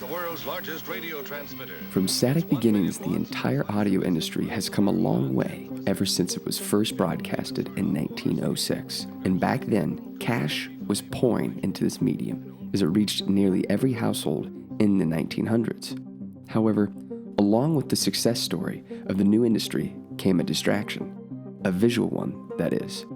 The world's largest radio transmitter. From static beginnings, the entire audio industry has come a long way ever since it was first broadcasted in 1906. And back then, cash was pouring into this medium as it reached nearly every household in the 1900s. However, along with the success story of the new industry came a distraction, a visual one, that is.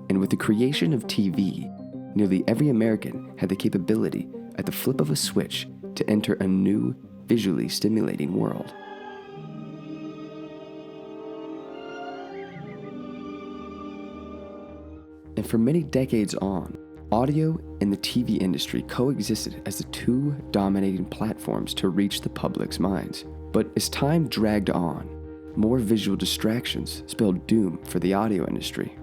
And with the creation of TV, nearly every American had the capability at the flip of a switch to enter a new, visually stimulating world. And for many decades on, audio and the TV industry coexisted as the two dominating platforms to reach the public's minds. But as time dragged on, more visual distractions spelled doom for the audio industry.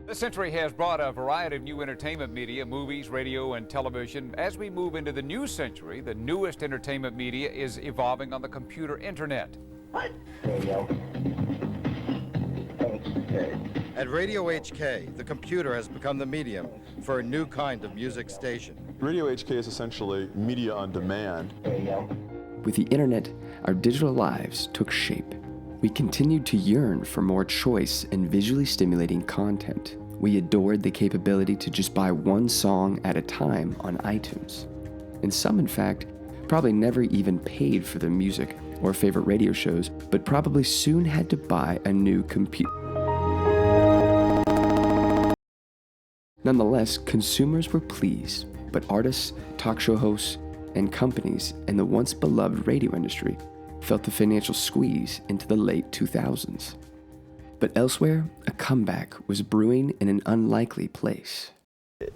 This century has brought a variety of new entertainment media, movies, radio, and television. As we move into the new century, the newest entertainment media is evolving on the computer internet. What? Radio HK. At Radio HK, the computer has become the medium for a new kind of music station. Radio HK is essentially media on demand. Radio. With the internet, our digital lives took shape. We continued to yearn for more choice and visually stimulating content. We adored the capability to just buy one song at a time on iTunes. And some, in fact, probably never even paid for their music or favorite radio shows, but probably soon had to buy a new computer. Nonetheless, consumers were pleased, but artists, talk show hosts, and companies in the once beloved radio industry felt the financial squeeze into the late 2000s. But elsewhere, a comeback was brewing in an unlikely place.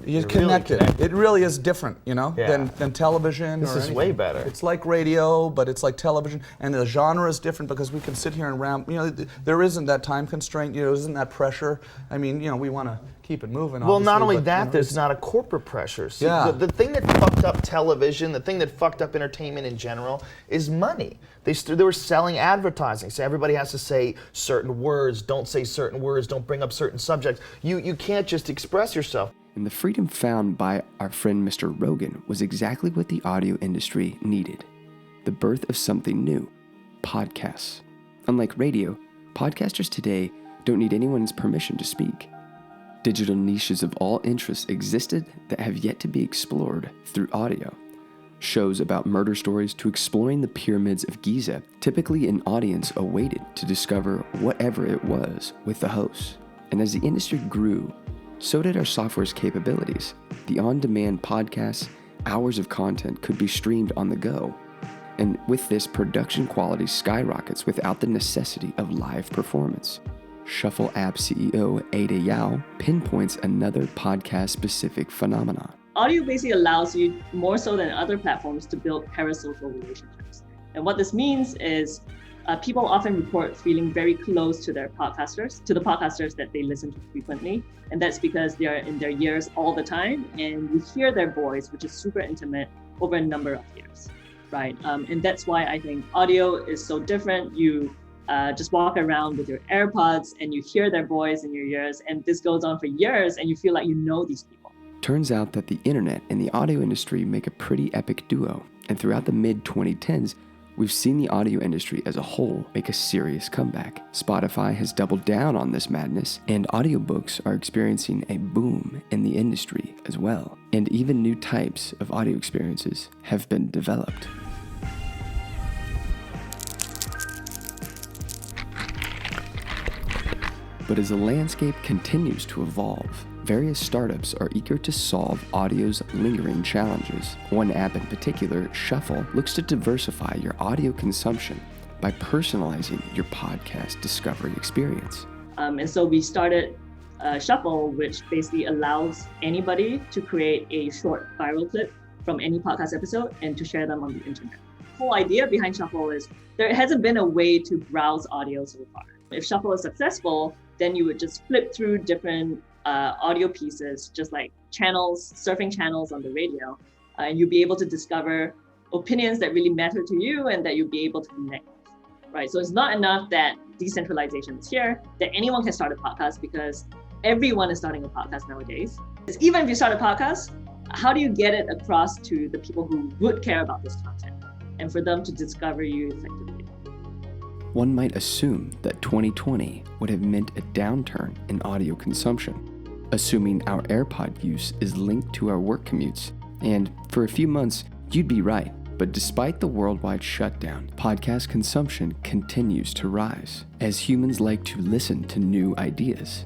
You're connected. It really is different, you know, than television. This is way better. It's like radio, but it's like television, and the genre is different because we can sit here and ramp. You know, there isn't that time constraint. You know, there isn't that pressure. I mean, you know, we want to keep it moving. Well, not only but, that, you know, there's not a corporate pressure. See, Yeah. the thing that fucked up television, the thing that fucked up entertainment in general, is money. They were selling advertising, so everybody has to say certain words, don't say certain words, don't bring up certain subjects. You can't just express yourself. And the freedom found by our friend Mr. Rogan was exactly what the audio industry needed. The birth of something new, podcasts. Unlike radio, podcasters today don't need anyone's permission to speak. Digital niches of all interests existed that have yet to be explored through audio. Shows about murder stories to exploring the pyramids of Giza, typically an audience awaited to discover whatever it was with the hosts. And as the industry grew, so did our software's capabilities. The on-demand podcasts, hours of content could be streamed on the go. And with this, production quality skyrockets without the necessity of live performance. Shuffle app CEO Ada Yao pinpoints another podcast-specific phenomenon. Audio basically allows you, more so than other platforms, to build parasocial relationships. And what this means is people often report feeling very close to their podcasters, to the podcasters that they listen to frequently. And that's because they are in their ears all the time, and you hear their voice, which is super intimate, over a number of years, right? And that's why I think audio is so different. You just walk around with your AirPods and you hear their voice in your ears, and this goes on for years, and you feel like you know these people. Turns out that the internet and the audio industry make a pretty epic duo, and throughout the mid-2010s, we've seen the audio industry as a whole make a serious comeback. Spotify has doubled down on this madness, and audiobooks are experiencing a boom in the industry as well. And even new types of audio experiences have been developed. But as the landscape continues to evolve, various startups are eager to solve audio's lingering challenges. One app in particular, Shuffle, looks to diversify your audio consumption by personalizing your podcast discovery experience. And so we started Shuffle, which basically allows anybody to create a short viral clip from any podcast episode and to share them on the internet. The whole idea behind Shuffle is there hasn't been a way to browse audio so far. If Shuffle is successful, then you would just flip through different audio pieces, just like channels, surfing channels on the radio, and you'll be able to discover opinions that really matter to you and that you'll be able to connect with, right? So it's not enough that decentralization is here, that anyone can start a podcast, because everyone is starting a podcast nowadays. Even if you start a podcast, how do you get it across to the people who would care about this content and for them to discover you effectively? One might assume that 2020 would have meant a downturn in audio consumption, assuming our AirPod use is linked to our work commutes. And for a few months, you'd be right. But despite the worldwide shutdown, podcast consumption continues to rise, as humans like to listen to new ideas.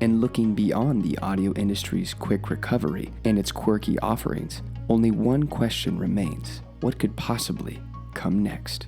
And looking beyond the audio industry's quick recovery and its quirky offerings, only one question remains: what could possibly come next?